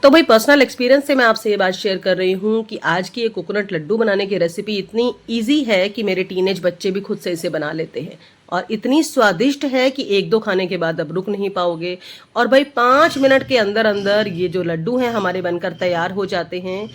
तो भाई personal experience से मैं आपसे ये बात शेयर कर रही हूँ कि आज की ये कोकोनट लड्डू बनाने की रेसिपी इतनी इजी है कि मेरे टीनेज बच्चे भी खुद से इसे बना लेते हैं और इतनी स्वादिष्ट है कि एक दो खाने के बाद अब रुक नहीं पाओगे। और भाई 5 मिनट के अंदर अंदर ये जो लड्डू हैं हमारे बनकर तैयार हो जाते हैं।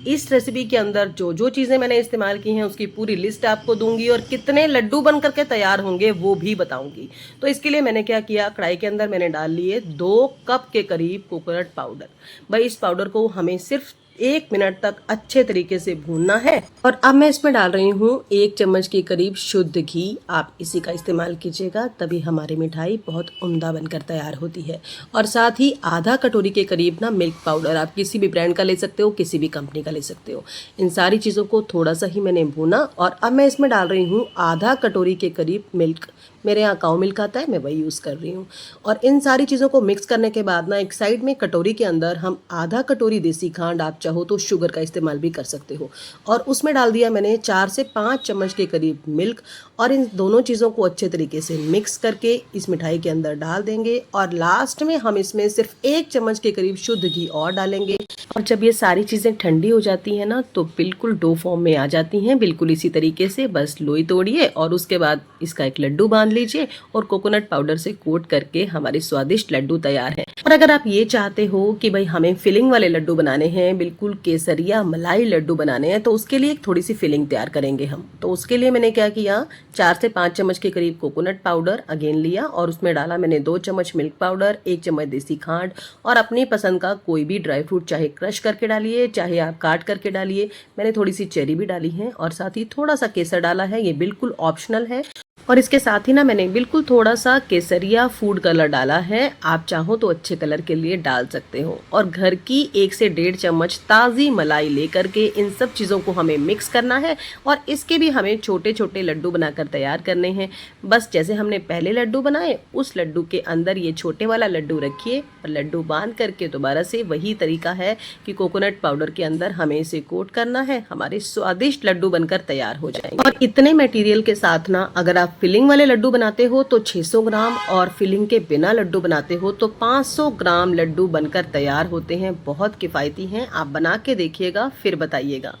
इस रेसिपी के अंदर जो जो चीज़ें मैंने इस्तेमाल की हैं उसकी पूरी लिस्ट आपको दूंगी और कितने लड्डू बन करके तैयार होंगे वो भी बताऊंगी। तो इसके लिए मैंने क्या किया, कढ़ाई के अंदर मैंने डाल लिए 2 कप के करीब कोकोनट पाउडर। भाई इस पाउडर को हमें सिर्फ 1 मिनट तक अच्छे तरीके से भूनना है। और अब मैं इसमें डाल रही हूँ 1 चम्मच के करीब शुद्ध घी। आप इसी का इस्तेमाल कीजिएगा, तभी हमारी मिठाई बहुत उम्दा बनकर तैयार होती है। और साथ ही आधा कटोरी के करीब ना मिल्क पाउडर, आप किसी भी ब्रांड का ले सकते हो, किसी भी कंपनी का ले सकते हो। इन सारी चीज़ों को थोड़ा सा ही मैंने भूना और अब मैं इसमें डाल रही हूँ आधा कटोरी के करीब मिल्क। मेरे यहाँ काऊ मिल्क आता है, मैं वही यूज़ कर रही हूँ। और इन सारी चीज़ों को मिक्स करने के बाद ना एक साइड में कटोरी के अंदर हम आधा कटोरी देसी खांड, आप चाहो तो शुगर का इस्तेमाल भी कर सकते हो, और उसमें डाल दिया मैंने 4 से 5 चम्मच के करीब मिल्क। और इन दोनों चीज़ों को अच्छे तरीके से मिक्स करके इस मिठाई के अंदर डाल देंगे और लास्ट में हम इसमें सिर्फ 1 चम्मच के करीब शुद्ध घी और डालेंगे। और जब ये सारी चीज़ें ठंडी हो जाती हैं ना तो बिल्कुल डो फॉर्म में आ जाती हैं, बिल्कुल इसी तरीके से। बस लोई तोड़िए और उसके बाद इसका एक लड्डू बांध लीजिए और कोकोनट पाउडर से कोट करके हमारे स्वादिष्ट लड्डू तैयार हैं। और अगर आप ये चाहते हो कि भाई हमें फिलिंग वाले लड्डू बनाने हैं, बिल्कुल केसरिया मलाई लड्डू बनाने हैं, तो उसके लिए एक थोड़ी सी फिलिंग तैयार करेंगे हम। तो उसके लिए मैंने क्या किया, 4 से 5 चम्मच के करीब कोकोनट पाउडर अगेन लिया और उसमें डाला मैंने 2 चम्मच मिल्क पाउडर, 1 चम्मच देसी खांड और अपनी पसंद का कोई भी ड्राई फ्रूट, चाहे क्रश करके डालिए चाहे आप काट करके डालिए। मैंने थोड़ी सी चेरी भी डाली है और साथ ही थोड़ा सा केसर डाला है, ये बिल्कुल ऑप्शनल है। और इसके साथ ही ना मैंने बिल्कुल थोड़ा सा केसरिया फूड कलर डाला है, आप चाहो तो अच्छे कलर के लिए डाल सकते हो। और घर की 1 से 1.5 चम्मच ताज़ी मलाई लेकर के इन सब चीज़ों को हमें मिक्स करना है और इसके भी हमें छोटे छोटे लड्डू बनाकर तैयार करने हैं। बस जैसे हमने पहले लड्डू बनाए उस लड्डू के अंदर ये छोटे वाला लड्डू रखिए और लड्डू बांध करके दोबारा से वही तरीका है कि कोकोनट पाउडर के अंदर हमें इसे कोट करना है, हमारे स्वादिष्ट लड्डू बनकर तैयार हो जाएंगे। और इतने मटेरियल के साथ ना अगर आप फिलिंग वाले लड्डू बनाते हो तो 600 ग्राम और फिलिंग के बिना लड्डू बनाते हो तो 500 ग्राम लड्डू बनकर तैयार होते हैं। बहुत किफ़ायती हैं, आप बना के देखिएगा फिर बताइएगा।